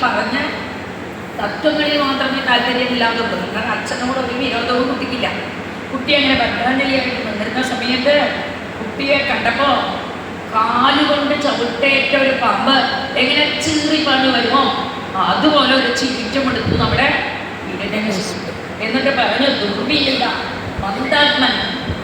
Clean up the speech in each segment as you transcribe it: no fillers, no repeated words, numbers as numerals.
പറഞ്ഞ തത്വങ്ങളിൽ മാത്രമേ താല്പര്യമില്ലാതുള്ളൂ. കാരണം അച്ഛനോട് ഒരു വിരോധവും കുട്ടിക്കില്ല. കുട്ടി അങ്ങനെ ഭദ്രാഞ്ജലിയായിട്ട് നിന്നിരുന്ന സമയത്ത് കുട്ടിയെ കണ്ടപ്പോൾ കാലുകൊണ്ട് ചവിട്ടേറ്റ ഒരു പാമ്പ് എങ്ങനെ ചീറിപ്പാഞ്ഞു വരുമോ അതുപോലെ ഒരു ചീറ്റം എടുത്തു നമ്മുടെ എന്നിട്ട് പറഞ്ഞു, ദുർവിയില്ല മന്ദാത്മൻ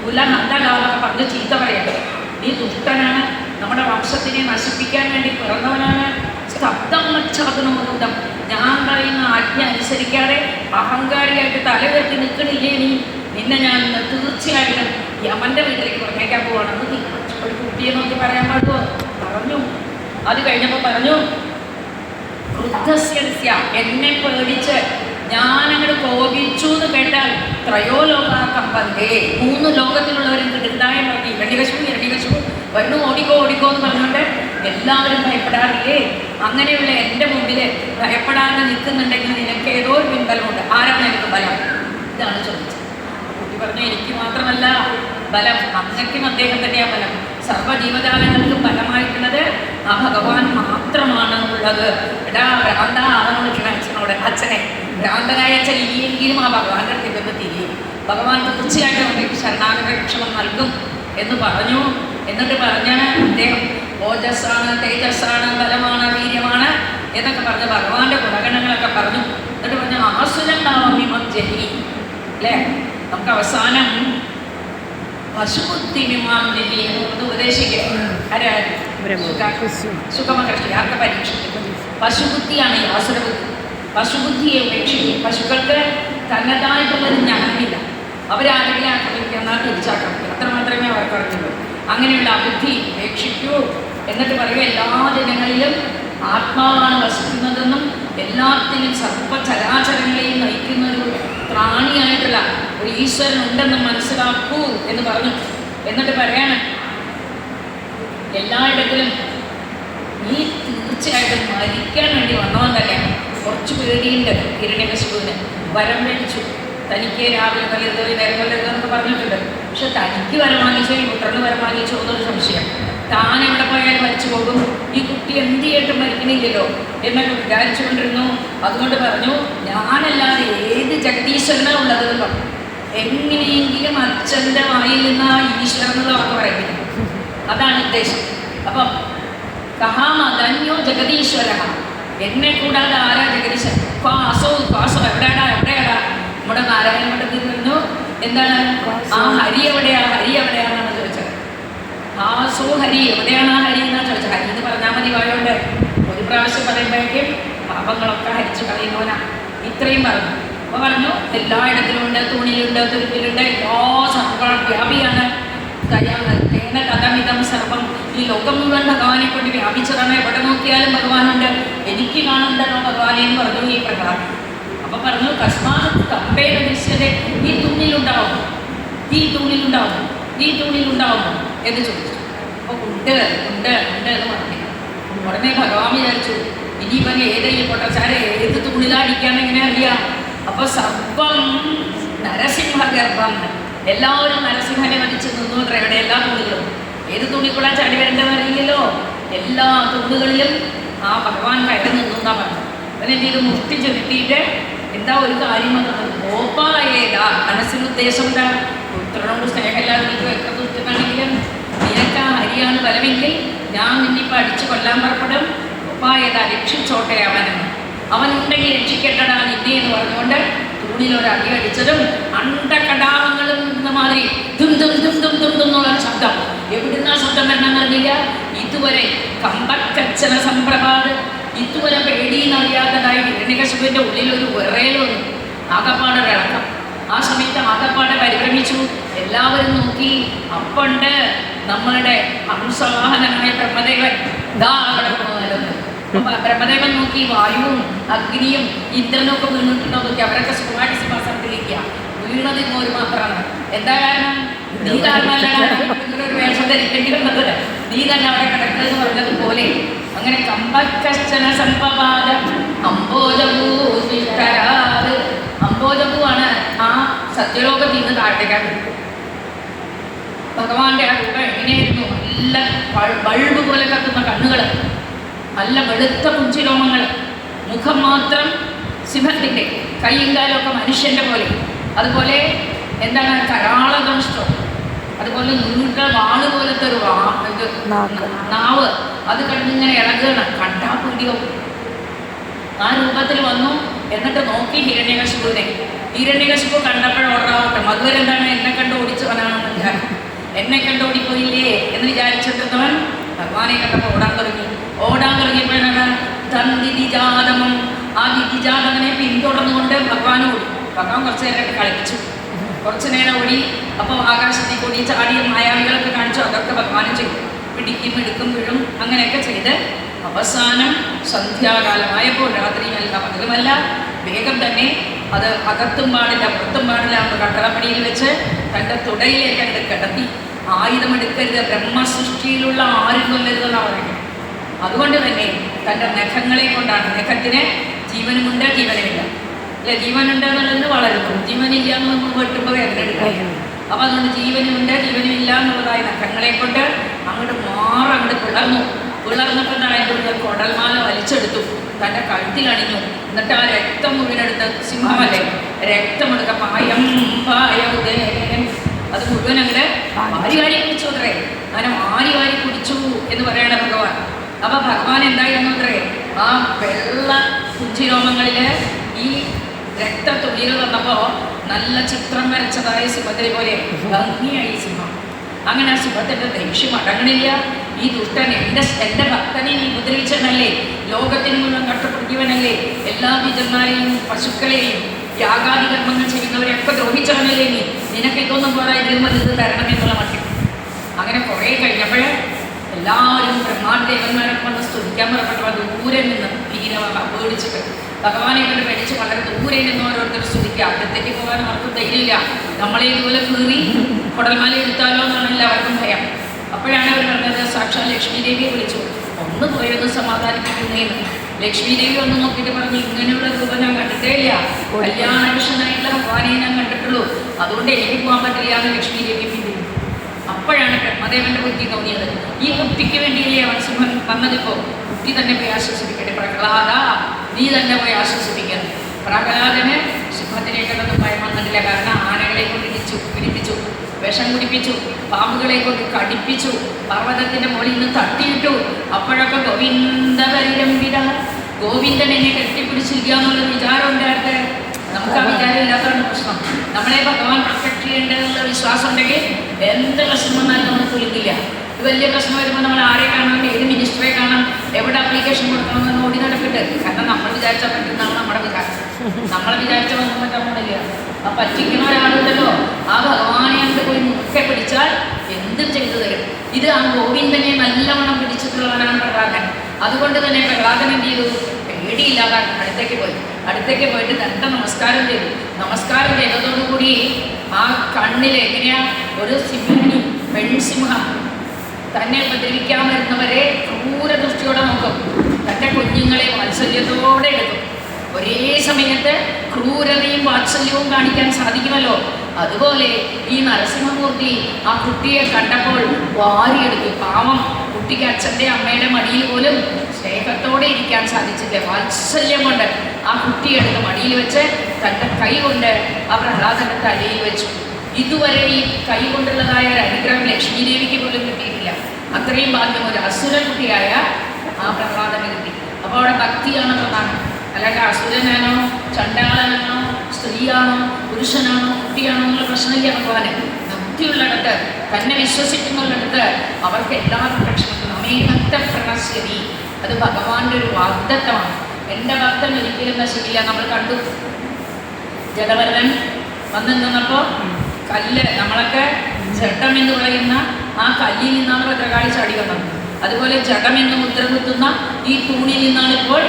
കുലനന്ദകാലൊക്കെ പറഞ്ഞ് ചീത്ത പറയട്ടെ, നീ ദുഷ്ടനാണ്, നമ്മുടെ വംശത്തിനെ നശിപ്പിക്കാൻ വേണ്ടി പിറന്നവനാണ്. ശബ്ദം നക്ഷാതനമുദം, ഞാൻ പറയുന്ന ആജ്ഞ അനുസരിക്കാതെ അഹങ്കാരിയായിട്ട് തലകെട്ടി നിൽക്കണില്ലേ നീ, നിന്നെ ഞാൻ തീർച്ചയായിട്ടും യമന്റെ വീട്ടിലേക്ക് പറഞ്ഞേക്കാൻ പോവാണെന്ന് തീരുമാനിച്ചു. ഒരു കുട്ടിയെ നോക്കി പറയാൻ പാടുമോ? പറഞ്ഞു. അത് കഴിഞ്ഞപ്പോൾ പറഞ്ഞു, ക്രുദ്ധസ്യ, എന്നെ പേടിച്ച് ഞാനങ്ങോട്ട് കോപിച്ചു എന്ന് കേട്ടാൽ ത്രയോലോകാകമ്പന്തേ, 3 ലോകത്തിലുള്ളവരും കിട്ടായം പറഞ്ഞു. ഇരണ്യകശിപു വരുന്നു, ഓടിക്കോ എന്ന് പറഞ്ഞുകൊണ്ട് എല്ലാവരും ഭയപ്പെടാറില്ലേ? അങ്ങനെയുള്ള എൻ്റെ മുമ്പിൽ ഭയപ്പെടാതെ നിൽക്കുന്നുണ്ടെങ്കിൽ നിനക്ക് ഏതോ ഒരു പിൻബലമുണ്ട്. ആരാണ് എനിക്ക് ബലം? ഇതാണ് ചോദിച്ചത്. കുട്ടി പറഞ്ഞു, എനിക്ക് മാത്രമല്ല ബലം, അങ്ങയ്ക്കും അദ്ദേഹം തന്നെയാണ് ബലം. സർവ്വജീവജാലങ്ങൾക്കും ബലമായിട്ടുള്ളത് ആ ഭഗവാൻ മാത്രമാണ് ഉള്ളത്. എടാ ഭ്രാന്ത ആണെന്ന് അച്ഛനോട്, അച്ഛനെ ഭ്രാന്തനായ അച്ഛൻ ഇനിയെങ്കിലും ആ ഭഗവാന്റെ അടുത്തേക്ക് തിരിയും, ഭഗവാൻ തീർച്ചയായിട്ടും അവർക്ക് ശരണാഗതക്ഷമം നൽകും എന്ന് പറഞ്ഞു. എന്നിട്ട് പറഞ്ഞാണ് അദ്ദേഹം ഓജസ്സാണ്, തേജസ്സാണ്, ബലമാണ്, വീര്യമാണ് എന്നൊക്കെ പറഞ്ഞ് ഭഗവാന്റെ ഗുണഗണങ്ങളൊക്കെ പറഞ്ഞു. എന്നിട്ട് പറഞ്ഞ ആസുരണ്ടാവിമം ജഹി അല്ലേ, നമുക്ക് അവസാനം പശുബുദ്ധി വിമാം ജഹി എന്ന് ഉപദേശിക്കുക. സുഖമഹർഷി ആർക്ക് പരീക്ഷിക്കും? പശുബുദ്ധിയാണ് ഈ ആസുരബുദ്ധി. പശുബുദ്ധിയെ ഉപേക്ഷിക്കും. പശുക്കൾക്ക് തന്നതായിട്ടുള്ളൊരു ജ്ഞാനമില്ല, അവരാരെങ്കിലും ആക്രമിക്കുക എന്നാൽ തിരിച്ചാക്രമിക്കുക, അത്ര മാത്രമേ അവർക്ക് അറിയുള്ളൂ. അങ്ങനെയുള്ള അബുദ്ധി ഉപേക്ഷിക്കൂ. എന്നിട്ട് പറയുക, എല്ലാ ജനങ്ങളിലും ആത്മാവാണ് വസിക്കുന്നതെന്നും എല്ലാത്തിനും സർവ്വചരാചരങ്ങളെയും നയിക്കുന്ന ഒരു പ്രാണിയായിട്ടുള്ള ഒരു ഈശ്വരൻ ഉണ്ടെന്നും മനസ്സിലാക്കൂ എന്ന് പറഞ്ഞു. എന്നിട്ട് പറയാണ്, എല്ലായിടത്തിലും നീ തീർച്ചയായിട്ടും മരിക്കാൻ വേണ്ടി വന്നവൻ തന്നെയാണ്. കുറച്ച് പേടിയുണ്ട് ഹിരണ്യകശിപുവിന്. വരം മേടിച്ചു, തനിക്ക് രാവിലെ കൊല്ലരുത്, നേരം കൊല്ലരുത് എന്നൊക്കെ പറഞ്ഞിട്ടുണ്ട്. പക്ഷെ തനിക്ക് വരം വാങ്ങിച്ചോ ഈ പുത്രന് വരം വാങ്ങിച്ചോ എന്നൊരു സംശയം. താൻ എവിടെ പോയാലും മരിച്ചു പോകും, ഈ കുട്ടി എന്ത് ചെയ്തിട്ടും മരിക്കണില്ലല്ലോ എന്നൊക്കെ വിചാരിച്ചുകൊണ്ടിരുന്നു. അതുകൊണ്ട് പറഞ്ഞു, ഞാനല്ലാതെ ഏത് ജഗദീശ്വരനാണ് ഉള്ളത് എന്ന് പറഞ്ഞു. എങ്ങനെയെങ്കിലും അച്ഛൻ്റെ വായിൽ നിന്ന് ആ ഈശ്വരൻ എന്നുള്ള വാക്ക് പറയുന്നത്, അതാണ് ഉദ്ദേശം. അപ്പം കഹാമധന്യോ ജഗദീശ്വര, എന്നെ കൂടാതെ ആരാ ജഗദീശ്വരൻ? ക്വാസോ എവിടെയാടാ നമ്മുടെ നാരായണ മഠത്തിൽ പറഞ്ഞു, എന്താണ് ആ ഹരി എവിടെയാ, ഹരി എവിടെയാണെന്നാണ് ചോദിച്ചത്. ആസോ ഹരി എവിടെയാണ് ആ ഹരി എന്നാണ് ചോദിച്ചത്. ഹരി എന്ന് പറഞ്ഞാൽ മതി വായോണ്ട്, ഒരു പ്രാവശ്യം പറയുമ്പോഴേക്കും പാപങ്ങളൊക്കെ ഹരിച്ചു കളയുന്നവനാ. ഇത്രയും പറഞ്ഞു. അപ്പോൾ പറഞ്ഞു, എല്ലായിടത്തിലും ഉണ്ട്, തൂണിലുണ്ട്, തുരുത്തിലുണ്ട്, എല്ലാ സർവ്വവ്യാപിയാണ്. കഥമിതം സർവം, ഈ ലോകം മുഴുവൻ ഭഗവാനെ കൊണ്ട് വ്യാപിച്ചതാണ്. എവിടെ നോക്കിയാലും ഭഗവാനുണ്ട്, എനിക്ക് കാണുന്നുണ്ടല്ലോ ഭഗവാനെ എന്ന് പറഞ്ഞു ഈ പ്രകാരം. അപ്പൊ പറഞ്ഞു, കസ്മാത് കമ്പേന ദൃശ്യത, ഈ തൂണിലുണ്ടാവും, ഈ തൂണിലുണ്ടാവും, ഈ തൂണിലുണ്ടാവും എന്ന് ചോദിച്ചു. അപ്പൊ ഉണ്ട് ഉണ്ട് ഉണ്ട് എന്ന് പറഞ്ഞു. ഉടനെ ഭഗവാൻ വിചാരിച്ചു, ഇനി ഇവൻ ഏതെങ്കിലും പൊട്ടച്ചാരെ ഏത് തൂണിലാടിക്കാന്ന് എങ്ങനെ അറിയാം? അപ്പൊ സർവം നരസിംഹഗർഭം, എല്ലാവരും നരസിംഹനെ വധിച്ച് നിന്നു. ഇവിടെ എല്ലാ തൂണുകളും ഏത് തൂണിക്കൂടാൻ ചാടി വരേണ്ടതെന്ന് അറിയില്ലല്ലോ. എല്ലാ തൂണുകളിലും ആ ഭഗവാൻ കയറി നിന്നു എന്നാ പറഞ്ഞു. അവനെന്ത് ചെയ്ത് മുഷ്ടി ചുരുട്ടിയിട്ട് എന്താ ഒരു കാര്യം വന്നത്, ഓപ്പായേതാ, മനസ്സിനുദ്ദേശം എന്താ? പുത്രനോട് സ്നേഹമില്ലാതെ എനിക്ക് വെക്ക ദുഷ്ടനാണെങ്കിലും നിനക്ക് ആ ഹരിയാണ് ബലമെങ്കിൽ ഞാൻ നിന്നിപ്പോൾ അടിച്ചു കൊല്ലാൻ പുറപ്പെടും. ഓപ്പായേതാ, രക്ഷിച്ചോട്ടെ അവനെന്ന്. അവനുണ്ടെങ്കിൽ രക്ഷിക്കട്ടടാ നിന്നെ എന്ന് പറഞ്ഞുകൊണ്ട് തൂണിലൊരടി അടിച്ചതും അണ്ടകടാഹങ്ങളും എന്ന മാതിരി ദും ദും ദും ദും ദും എന്നുള്ള ശബ്ദം. എവിടുന്ന ശബ്ദം വരണമെന്ന് അറിയില്ല. ഇതുവരെ കമ്പക്കച്ചന സംപ്രഭാത്, ഇതുവരെ പേടിയെന്നറിയാത്തതായി ഹിരണ്യകശിപുവിൻ്റെ ഉള്ളിലൊരു വിറയലൊന്നു, ആകപ്പാടെ വിളക്കം. ആ സമയത്ത് ആകപ്പാടെ പരിഭ്രമിച്ചു. എല്ലാവരും നോക്കി. അപ്പുണ്ട് നമ്മളുടെ ഹംസവാഹനനായ ബ്രഹ്മദേവൻ ദാ കിടക്കുന്നതല്ലെന്ന്. ബ്രഹ്മദേവൻ നോക്കി, വായുവും അഗ്നിയും ഇന്ദ്രനൊക്കെ വീണിട്ടുണ്ടോ നോക്കി. അവരൊക്കെ സുഖമായിട്ട് സിംഹാസനത്തിലിരിക്കുക. വീണത് ഇങ്ങോട്ട് മാത്രമാണ്. എന്താ കാരണം? നീ കാരണമല്ല ഒരു വേഷം ധരിക്കെങ്കിലും എന്നത് നീ തന്നെ അവിടെ കിടക്കുന്നത് പറഞ്ഞതുപോലെ. അങ്ങനെ കമ്പക്കശ്ചന സംഭവാദം അംബോജഭൂരാത്, അംബോജഭൂവാണ് ആ സത്യലോകത്തിൽ നിന്ന് താഴത്തേക്കാണ്. ഭഗവാന്റെ ആ രൂപം എങ്ങനെയായിരുന്നു? നല്ല ബൾബ് പോലെ കത്തുന്ന കണ്ണുകൾ, നല്ല വെളുത്ത പുഞ്ചിരോമങ്ങൾ, മുഖം എന്തുമാത്രം സിംഹത്തിൻ്റെ കൈയും കാലമൊക്കെ മനുഷ്യൻ്റെ പോലെ, അതുപോലെ എന്താണ് കരാളദംഷ്ടം, അതുപോലെ നീണ്ട വാള് പോലത്തെ ഒരു നാവ്, അത് കണ്ടിങ്ങനെ ഇളകുകയാണ്. കണ്ടാ പിടിയാവും. ആ രൂപത്തിൽ വന്നു. എന്നിട്ട് നോക്കി ഹിരണ്യകശിപുവിനെ. ഹിരണ്യകശിപു കണ്ടപ്പോഴോടാവട്ടെ, അതുവരെ എന്താണ് എന്നെ കണ്ട് ഓടിച്ചവനാണെന്ന് വിചാരം. എന്നെ കണ്ട് ഓടിപ്പോയില്ലേ എന്ന് വിചാരിച്ചിട്ടവൻ ഭഗവാനെ കണ്ടപ്പോൾ ഓടാൻ തുടങ്ങിയപ്പോഴാണ് തന്തിജാതമം. ആ ദിതിജാതമനെ പിന്തുടർന്നുകൊണ്ട് ഭഗവാൻ ഓടി. ഭഗവാൻ കുറച്ചു നേരം കളിപ്പിച്ചു, കുറച്ചു നേരം ഓടി. അപ്പോൾ ആകാശത്തേക്ക് ഓടി ചാടിയ മായാവികളൊക്കെ കാണിച്ചു. അതൊക്കെ ഭഗവാനും ചെയ്തു. പിടിക്കും എടുക്കും വീഴും അങ്ങനെയൊക്കെ ചെയ്ത് അവസാനം സന്ധ്യാകാലമായപ്പോൾ, രാത്രിയുമല്ല പകലുമല്ല, വേഗം തന്നെ അത് അകത്തും പാടില്ല പുറത്തും പാടില്ല കട്ടളപ്പടിയിൽ വെച്ച് തൻ്റെ തുടയിലേക്ക് അങ്ങോട്ട് കിടത്തി. ആയുധമെടുക്കരുത്, ബ്രഹ്മസൃഷ്ടിയിലുള്ള ആരും കൊല്ലരുതെന്നാണ് പറയുന്നത്. അതുകൊണ്ട് തന്നെ തൻ്റെ നഖങ്ങളെ കൊണ്ടാണ്, നഖത്തിന് ജീവനുമുണ്ട് ജീവനുമില്ല, അല്ലെ? ജീവനുണ്ട് എന്നുള്ളത് വളരുന്നു, ജീവനില്ല എന്ന് നമ്മൾ വെട്ടുമ്പോൾ വേദന എടുക്കുകയാണ്. അപ്പം അതുകൊണ്ട് ജീവനുമുണ്ട് ജീവനുമില്ല എന്നുള്ളതായ നഖങ്ങളെ കൊണ്ട് അങ്ങോട്ട് പിളർന്നപ്പോൾ എന്തായാലും കുടൽമാല വലിച്ചെടുത്തു, തൻ്റെ കഴുത്തിലണിഞ്ഞു. എന്നിട്ട് ആ രക്തം മുഴുവനെടുത്ത്, സിംഹമല്ലേ, രക്തമെടുക്ക പായം പായതേ, അത് മുഴുവൻ അങ്ങനെ വാരി കുടിച്ചു അത്രേ. അങ്ങനെ വാരി കുടിച്ചു എന്ന് പറയണ ഭഗവാൻ. അപ്പൊ ഭഗവാൻ എന്തായിരുന്നു അത്രേ, ആ വെള്ള കുഞ്ചിരോമങ്ങളിൽ ഈ രക്തത്തുള്ളികൾ വന്നപ്പോൾ നല്ല ചിത്രം വരച്ചതായ സിംഹത്തിനെ പോലെ ഭംഗിയായി സിംഹം. അങ്ങനെ ആ സിംഹത്തിൻ്റെ ദേഷ്യം അടങ്ങണില്ല. ഈ ദുഷ്ടൻ എൻ്റെ ഭക്തനെ നീ ഉപദ്രവിച്ചവനല്ലേ, ലോകത്തിന് മുഴുവൻ കഷ്ടപ്പെടുത്തിയവനല്ലേ, എല്ലാ വിജന്മാരെയും പശുക്കളെയും യാഗാദി കർമ്മങ്ങൾ ചെയ്യുന്നവരെയൊക്കെ ദ്രോഹിച്ചവനല്ലേ നീ, നിനക്ക് ഇതൊന്നും പോരാ, ഇതിലും വലുത് തരണമെന്നുള്ള മട്ടിൽ. അങ്ങനെ കുറേ കഴിഞ്ഞപ്പോൾ എല്ലാവരും ബ്രഹ്മാദേവന്മാരൊക്കെ വന്ന് സ്തുതിക്കാൻ പുറപ്പെട്ടപ്പോൾ ദൂരെ നിന്ന് പേടിച്ചിട്ട് ഭഗവാനെ കൊണ്ട് പേടിച്ച് വളരെ ദൂരെ നിന്ന് ഓരോരുത്തർ സ്തുതിക്കുക. അകത്തേക്ക് പോകാൻ അവർക്ക് ധൈര്യമില്ല. നമ്മളെ ഇതുപോലെ കീറി കുടൽമാല എടുത്താലോ എന്നാണ് എല്ലാവർക്കും ഭയം. അപ്പോഴാണ് അവർ പറഞ്ഞത്, സാക്ഷാൽ ലക്ഷ്മി ദേവിയെ വിളിച്ചു, ഒന്ന് പോയത് സമാധാനിപ്പിക്കുന്നതെന്ന്. ലക്ഷ്മി ദേവി ഒന്ന് നോക്കിയിട്ട് പറഞ്ഞു, ഇങ്ങനെയുള്ള രൂപം ഞാൻ കണ്ടിട്ടേ ഇല്ല, കല്യാണകൃഷ്ണനായിട്ടുള്ള ഭഗവാനെ ഞാൻ കണ്ടിട്ടുള്ളൂ, അതുകൊണ്ട് എനിക്ക് പോകാൻ പറ്റില്ല എന്ന് ലക്ഷ്മി ദേവി പിന്തിരിഞ്ഞു. അപ്പോഴാണ് ബ്രഹ്മദേവന്റെ ബുദ്ധി തോന്നിയത്, ഈ കുട്ടിക്ക് വേണ്ടിയില്ലേ അവൻ സിംഹൻ വന്നതിപ്പോൾ, കുട്ടി തന്നെ പോയി ആശ്വസിപ്പിക്കട്ടെ, പ്രഹ്ലാദ നീ തന്നെ പോയി ആശ്വസിപ്പിക്കണം. പ്രഹ്ലാദന് സിംഹത്തിനെ കണ്ടൊന്നും ഭയം വന്നിട്ടില്ല. കാരണം ആനകളെ കൊണ്ട് പിടിപ്പിച്ചു, വിഷം കുടിപ്പിച്ചു, പാമ്പുകളെ കൊണ്ട് കടിപ്പിച്ചു, പർവ്വതത്തിൻ്റെ മുകളിൽ നിന്ന് തട്ടിയിട്ടു. അപ്പോഴൊക്കെ ഗോവിന്ദൻ എന്നെ കെട്ടിപ്പിടിച്ചിരിക്കുക എന്നുള്ള വിചാരം ഉണ്ടായിട്ട്, നമുക്ക് ആ വിചാരം ഇല്ലാത്തതാണ് പ്രശ്നം. നമ്മളെ ഭഗവാൻ പ്രൊട്ടക്ട് ചെയ്യേണ്ടതെന്നുള്ള വിശ്വാസം ഉണ്ടെങ്കിൽ എന്ത് പ്രശ്നം വന്നാലും നമ്മൾ കുലുക്കില്ല. ഇത് വലിയ പ്രശ്നം വരുമ്പോൾ നമ്മൾ ആരെ കാണണം, ഏത് മിനിസ്റ്ററെ കാണാം, എവിടെ അപ്ലിക്കേഷൻ കൊടുക്കണമെന്ന് ഓടി നടക്കിട്ട്. കാരണം നമ്മൾ വിചാരിച്ചാൽ പറ്റുന്നതാണ് നമ്മുടെ വിചാരം. നമ്മളെ വിചാരിച്ച ഒന്നും പറ്റാൻ പോണില്ല. ആ പറ്റിക്കുന്ന ഒരാളുണ്ടല്ലോ, ആ ഭഗവാനെ അങ്ങോട്ട് പോയി മുഖ്യ പിടിച്ചാൽ എന്തും ചെയ്തു തരും. ഇത് ആ ഗോവിന്ദനെ നല്ലവണ്ണം പിടിച്ചിട്ടുള്ളവനാണ് പ്രഹ്ലാദൻ. അതുകൊണ്ട് തന്നെ പ്രഹ്ലാദൻ എന്ത് ചെയ്തു, പേടിയില്ലാതെ അടുത്തേക്ക് പോയിട്ട് തൻ്റെ നമസ്കാരം ചെയ്തു. നമസ്കാരം ചെയ്തതോടുകൂടി ആ കണ്ണിൽ എങ്ങനെയാ ഒരു സിംഹിനി, പെൺസിംഹം തന്നെ ഉപദ്രവിക്കാൻ വരുന്നവരെ ക്രൂരദൃഷ്ടിയോടെ നോക്കും, തൻ്റെ കുഞ്ഞുങ്ങളെ വാത്സല്യത്തോടെ എടുക്കും. ഒരേ സമയത്ത് ക്രൂരതയും വാത്സല്യവും കാണിക്കാൻ സാധിക്കുമല്ലോ, അതുപോലെ ഈ നരസിംഹമൂർത്തി ആ കുട്ടിയെ കണ്ടപ്പോൾ വാരിയെടുത്തു. പാവം കുട്ടിക്ക് അച്ഛൻ്റെ അമ്മയുടെ മടിയിൽ പോലും സ്നേഹത്തോടെ ഇരിക്കാൻ സാധിച്ചില്ല. വാത്സല്യം കൊണ്ട് ആ കുട്ടിയെടുത്ത് മടിയിൽ വെച്ച് തൻ്റെ കൈ കൊണ്ട് ആ പ്രഹ്ലാദൻ്റെ തലയിൽ വെച്ചു. ഇതുവരെ ഈ കൈ കൊണ്ടുള്ളതായ ഒരു അനുഗ്രഹം ലക്ഷ്മി ദേവിക്ക് പോലും കിട്ടിയിട്ടില്ല. അത്രയും ഭാഗ്യം ഒരു അസുര കുട്ടിയായ ആ പ്രഹ്ലാദന് കിട്ടി. അപ്പോൾ അവിടെ ഭക്തിയാണ് പ്രധാനം. അല്ലെങ്കിൽ അസുരനാണോ, ചണ്ടാളനാണോ, സ്ത്രീയാണോ, പുരുഷനാണോ, കുട്ടിയാണോ എന്നുള്ള പ്രശ്നമില്ല. ഭഗവാന് ഭക്തിയുള്ളിടത്ത്, തന്നെ വിശ്വസിക്കുന്നുള്ളിടത്ത് അവർക്ക് എല്ലാ പ്രശ്നങ്ങളും അമേഭക്ത പ്രണശ്യതി. അത് ഭഗവാന്റെ ഒരു വാഗ്ദത്തമാണ്. എൻ്റെ ഭക്തൻ ഒരിക്കലും നശിക്കില്ല. നമ്മൾ കണ്ടു, ജഡവരൻ വന്നു നിന്നപ്പോൾ കല്ല്, നമ്മളൊക്കെ ജഡം എന്ന് പറയുന്ന ആ കല്ലിൽ നിന്നാണ് ഭദ്രകാളി ചാടി വന്നത്. അതുപോലെ ജഡം എന്ന് മുദ്ര കുത്തുന്ന ഈ തൂണിൽ നിന്നാണ് ഇപ്പോൾ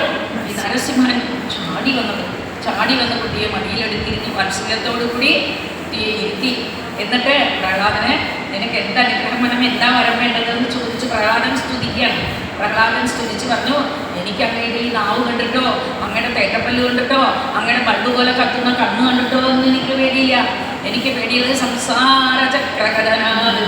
ഈ നരസിംഹൻ ചാടി വന്ന കുട്ടിയെ മടിയിലെടുത്തിരുത്തി വാത്സല്യത്തോടു കൂടി കുട്ടിയെ ഇരുത്തി. എന്നിട്ട് പ്രഹ്ലാദന് നിനക്ക് എന്താ അനുഗ്രഹം വേണം, എന്താ വരം വേണ്ടതെന്ന് ചോദിച്ച് പ്രഹ്ലാദൻ സ്തുതിക്കുകയാണ്. പ്രഹ്ലാദൻ സ്തുതിച്ച് പറഞ്ഞു, എനിക്ക് അങ്ങയുടെ ഈ നാവ് കണ്ടിട്ടോ, അങ്ങയുടെ തേറ്റപ്പല്ല് കണ്ടിട്ടോ, അങ്ങയുടെ ബൾബ് അതുപോലെ കത്തുന്ന കണ്ണ് കണ്ടിട്ടോ ഒന്നും എനിക്ക് പേടിയില്ല. എനിക്ക് പേടിയത് സംസാര ചക്രകഥനാണ്.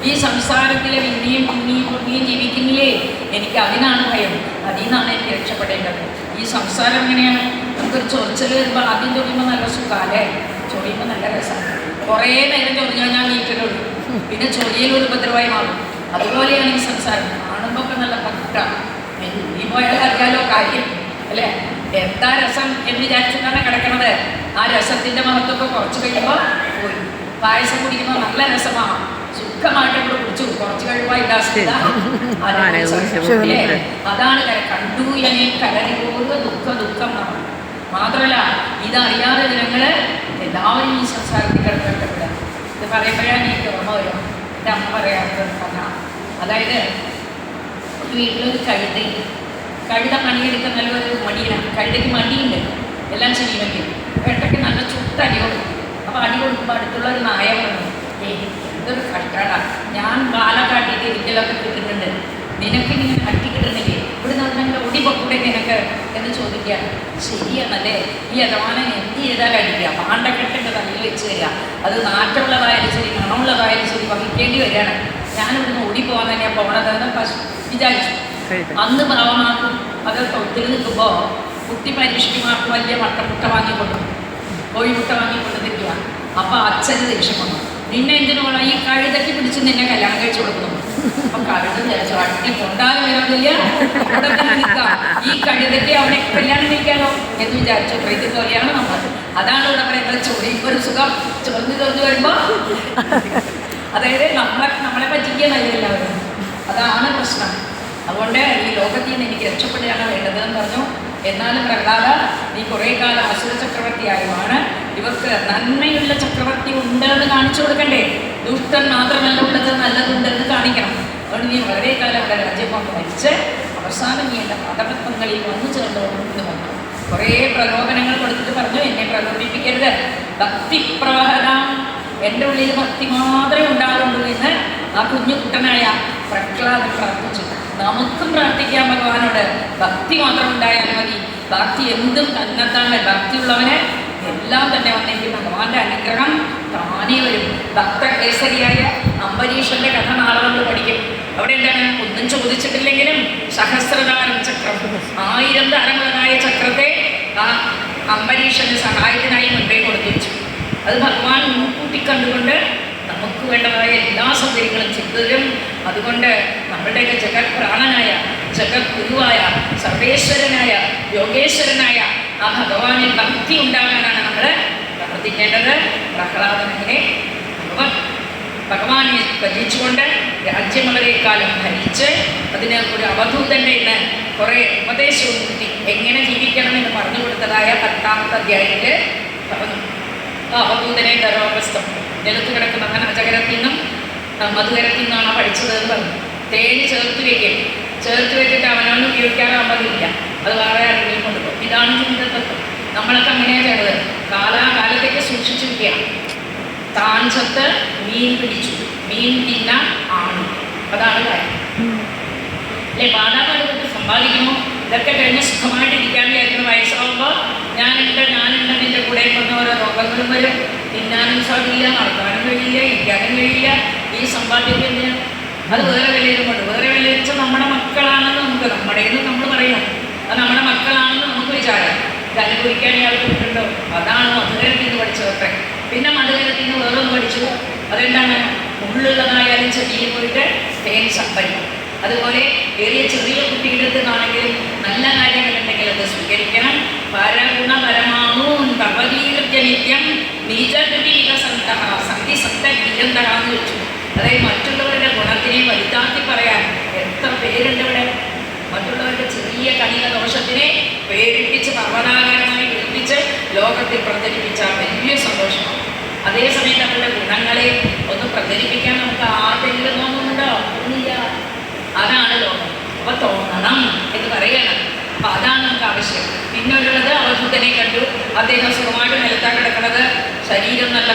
ഈ സംസാരത്തിലെ പിന്നെയും പിന്നെയും പിന്നെയും ജീവിക്കുന്നില്ലേ, എനിക്ക് അതിനാണ് ഭയം. അതിൽ നിന്നാണ് എനിക്ക് രക്ഷപ്പെടേണ്ടത്. ഈ സംസാരം എങ്ങനെയാണ്? നമുക്കൊരു ചൊറിച്ചൽ വരുമ്പോൾ ആദ്യം ചൊറിയുമ്പോൾ നല്ല സുഖാലേ, ചൊറിയുമ്പോൾ നല്ല രസമാണ്. കുറേ നേരം ചൊറിഞ്ഞാൽ ഞാൻ വീട്ടിലുള്ളൂ, പിന്നെ ചൊറിയലൊരു ഉപദ്രവമായി മാറും. അതുപോലെയാണ് ഈ സംസാരം. കാണുമ്പോൾ ഒക്കെ നല്ല പറ്റാണ്. നീ പോയാൽ അറിയാലോ കാര്യം അല്ലേ? എന്താ രസം എന്ന് വിചാരിച്ചിട്ടാണ് കിടക്കണത്. ആ രസത്തിൻ്റെ മഹത്വമൊക്കെ കുറച്ച് കഴിയുമ്പോൾ പോയി. പായസം കുടിക്കുമ്പോൾ നല്ല രസമാണ്, സുഖമായിട്ട് ഇവിടെ കുടിച്ചു. കുറച്ച് കഴിയുമ്പോൾ അതാണ് കണ്ടു എന്നെ കരടി പോലെ ദുഃഖം. മാത്രമല്ല ഇതറിയാതെ ജനങ്ങൾ എല്ലാവരും ഈ സംസാരത്തിൽ കിടക്കപ്പെടുക. ഇത് പറയുമ്പോഴാണ് എനിക്ക് ഓർമ്മ വരും എൻ്റെ അമ്മ പറയാറുള്ളത് കഥ. അതായത് വീട്ടിലൊരു കഴുത പണിയെടുക്കാൻ നല്ലൊരു മടിയിലാണ്. കഴുതയ്ക്ക് മടിയുണ്ട് എല്ലാം ചെയ്യുമെങ്കിൽ. ഇടയ്ക്ക് നല്ല ചുട്ടടി കൊടുക്കും. അപ്പോൾ അടി കൊടുക്കുമ്പോൾ അടുത്തുള്ള ഒരു നായ പറഞ്ഞു, ഇതൊരു കഷ്ടമാണ്, ഞാൻ പാലക്കാട്ടിയിട്ട് ഇരിക്കലൊക്കെ കിട്ടുന്നുണ്ട്, നിനക്ക് ഇങ്ങനെ അട്ടി കിട്ടുന്നില്ലേ, ഇവിടെ നിന്ന് ഒടി പൊക്കൂടെ നിനക്ക് എന്ന് ചോദിക്കുകയാണ്. ശരിയാണല്ലേ, ഈ യജമാനൻ എന്ത് ചെയ്താൽ അടിക്കുക, പാണ്ടക്കെട്ടിൻ്റെ തലയിൽ വെച്ച് തരിക, അത് നാറ്റമുള്ളതായാലും ശരി മണമുള്ളതായാലും ശരി വഹിക്കേണ്ടി വരികയാണ്. ഞാനിവിടുന്ന് ഓടിപ്പോകാൻ തന്നെയാണ് പോകണതെന്ന് വിചാരിച്ചു. അന്ന് പാവമാക്കും അത് തൊട്ടിൽ നിൽക്കുമ്പോൾ കുട്ടി പരീക്ഷയ്ക്കുമാർക്ക് വലിയ മുട്ട വാങ്ങിക്കൊണ്ടു, കോഴിമുട്ട വാങ്ങിക്കൊണ്ടിരിക്കുക. അപ്പോൾ അച്ഛന് ദേഷ്യം വന്നു, നിന്നെ എന്തിനു വേണം ഈ കഴുതയ്ക്ക് പിടിച്ച് നിന്നെ കല്യാണം കഴിച്ചു കൊടുക്കുന്നു. അപ്പം കഴുത വിചാരിച്ചു അട്ടി കൊണ്ടാലും വരാതില്ല, ഇവിടെ തന്നെ നിൽക്കാം, ഈ കഴുതയ്ക്ക് അവനെ കല്യാണം കഴിക്കാനോ എന്ന് വിചാരിച്ചു. ഇത് പോലെയാണ് നമ്മൾ. അതാണ് ഇവിടെ പറയുന്നത് ചൊറിയുമ്പോൾ ഒരു സുഖം. ചൊറിഞ്ഞു വരുമ്പോൾ അതായത് നമ്മളെ പറ്റിക്കുകയല്ല എല്ലാവരും. അതാണ് പ്രശ്നം. അതുകൊണ്ട് ഈ ലോകത്തിൽ നിന്ന് എനിക്ക് രക്ഷപ്പെടുകയാണ് വേണ്ടതെന്ന് പറഞ്ഞു. എന്നാലും പ്രഹ്ലാദ, നീ കുറേ കാലം അസുര ചക്രവർത്തിയായുമാണ്, ഇവർക്ക് നന്മയുള്ള ചക്രവർത്തി ഉണ്ടെന്ന് കാണിച്ചു കൊടുക്കണ്ടേ? ദുഷ്ടൻ മാത്രമല്ല ഉള്ളത്, നല്ലതുണ്ടെന്ന് കാണിക്കണം. അതുകൊണ്ട് നീ വളരെ കാലം അവിടെ രാജ്യം കൊണ്ട് മരിച്ച് അവസാനം നീ എൻ്റെ പദപത്മങ്ങളിൽ വന്നു ചേർന്നോന്ന് പറഞ്ഞു. കുറേ പ്രലോഭനങ്ങൾ കൊടുത്തിട്ട് പറഞ്ഞു, എന്നെ പ്രലോഭിപ്പിക്കരുത്, ഭക്തി പ്രവഹനം, എൻ്റെ ഉള്ളിൽ ഭക്തി മാത്രമേ ഉണ്ടാകുള്ളൂ എന്ന് ആ കുഞ്ഞു കുട്ടനായ പ്രഹ്ലാദൻ പ്രാർത്ഥിച്ചു. നമുക്കും പ്രാർത്ഥിക്കാൻ ഭഗവാനോട്, ഭക്തി മാത്രം ഉണ്ടായാൽ മതി, ഭക്തി എന്തും തന്നെത്താണ്. ഭക്തിയുള്ളവന് എല്ലാം തന്നെ വന്നെങ്കിൽ ഭഗവാന്റെ അനുഗ്രഹം താനേ വരും. ഭക്തകേസരിയായ അംബരീഷന്റെ കഥ നാളെ നമ്മൾ പഠിക്കും. അവിടെ എന്താണ്, ഒന്നും ചോദിച്ചിട്ടില്ലെങ്കിലും സഹസ്രധാരം ചക്രം, 1000 തരമുള്ളതായ ചക്രത്തെ ആ അംബരീഷന് സഹായത്തിനായി മുൻപേ കൊടുത്തു വെച്ചു. അത് ഭഗവാൻ മുൻകൂട്ടി കണ്ടുകൊണ്ട് നമുക്ക് വേണ്ടതായ എല്ലാ സൗകര്യങ്ങളും ചെയ്തരും. അതുകൊണ്ട് നമ്മളുടെയൊക്കെ ജഗത് പ്രാണനായ, ജഗത് ഗുരുവായ, സർവേശ്വരനായ, യോഗേശ്വരനായ ആ ഭഗവാനിൽ ഭക്തി ഉണ്ടാകാനാണ് നമ്മൾ പ്രാർത്ഥിക്കേണ്ടത്. പ്രഹ്ലാദനെ ഭഗവാനെ ഭജിച്ചുകൊണ്ട് രാജ്യം വളരെക്കാലം ഭരിച്ച് അതിന് ഒരു അവധൂതൻ്റെ ഇന്ന് കുറേ ഉപദേശവും കിട്ടി. എങ്ങനെ ജീവിക്കണമെന്ന് പറഞ്ഞു കൊടുത്തതായ 10ാമത്തെ അധ്യായത്തിൽ പറഞ്ഞു. ആ അവധൂതനെ ഗർഭസ്ഥം നിലത്ത് കിടക്കുന്ന അജകരത്തിൽ നിന്നും മധുകരത്തിൽ നിന്നാണ് പഠിച്ചതെന്ന് പറഞ്ഞു. തേന് ചേർത്ത് വെച്ചിട്ട് അവനവന് ഉപയോഗിക്കാറാകുമ്പോഴില്ല, അത് വേറെ ആരെങ്കിലും കൊണ്ടുപോകും. ഇതാണ് ജീവിതതത്വം. നമ്മളൊക്കെ അങ്ങനെയാണ് ചെയ്തത്. കാലാകാലത്തേക്ക് സൂക്ഷിച്ചു വയ്ക്കുക. താഞ്ചത്ത് മീൻ പിടിച്ചു, മീൻ തിന്നാൻ ആണ്, അതാണ് കാര്യം അല്ലേ? പാടാപാടുകൊണ്ട് സമ്പാദിക്കുമോ? ഇതൊക്കെ കഴിഞ്ഞ് സുഖമായിട്ടിരിക്കാൻ വിചാരിക്കുന്ന വയസ്സാകുമ്പോൾ ഞാനുണ്ട് നിൻ്റെ കൂടെ വന്ന ഓരോ രോഗങ്ങളും വരും. തിന്നാനും സാധിക്കില്ല, നടക്കാനും കഴിയില്ല, ഇരിക്കാനും കഴിയില്ല. ഈ സമ്പാദ്യത്തെ എന്തിനാണ്? അത് വേറെ വിലയിരുന്നുണ്ട്. വേറെ വിലയിരുച്ച നമ്മുടെ മക്കളാണെന്ന് നമുക്ക്, നമ്മുടേന്ന് നമ്മൾ പറയണം, അത് നമ്മുടെ മക്കളാണെന്ന് നമുക്ക് വിചാരം. ഇത് അനുഭവിക്കാൻ ഇയാൾക്ക് കിട്ടുന്നുണ്ടോ? അതാണ് മധുരത്തിൽ നിന്ന് പഠിച്ചതൊക്കെ. പിന്നെ മധുരത്തിൽ നിന്ന് വേറൊന്ന് പഠിച്ചു. അതെന്താണ്? ഉള്ളുള്ളതായാലും ചെടിയിൽ പോയിട്ട് തേൻ സംഭരിക്കും. അതുപോലെ ചെറിയ കുട്ടിയുടെ അടുത്താണെങ്കിലും നല്ല കാര്യങ്ങളുണ്ടെങ്കിൽ അത് സ്വീകരിക്കണം. പരഗുണപരമാണൂൻ ഭവതീർജനിത്യം സന്ധിസന്തഗീയന്തകാന്ന് വെച്ചു. അതായത് മറ്റുള്ളവരുടെ ഗുണത്തിനെ വലുതാക്കി പറയാൻ എത്ര പേരുണ്ട് ഇവിടെ. മറ്റുള്ളവരുടെ ചെറിയ കണിക ദോഷത്തിനെ പേരിപ്പിച്ച് പർവ്വതാകാരമായി കേൾപ്പിച്ച് ലോകത്തിൽ പ്രചരിപ്പിച്ച വലിയ സന്തോഷമാണ്. അതേസമയം നമ്മളുടെ ഗുണങ്ങളെ ഒന്ന് പ്രചരിപ്പിക്കാൻ നമുക്ക് ആർക്കെങ്കിലും തോന്നുന്നുണ്ടോ? ഒന്നില്ല. അതാണ് ലോകം. അപ്പോൾ തോന്നണം എന്ന് പറയണം. അപ്പം അതാണ് നമുക്ക് ആവശ്യം. പിന്നെ ഉള്ളത് അവധൂതനെ കണ്ടു. അദ്ദേഹം സുഖമായിട്ട് നിലത്താൻ കിടക്കുന്നത്, ശരീരം നല്ല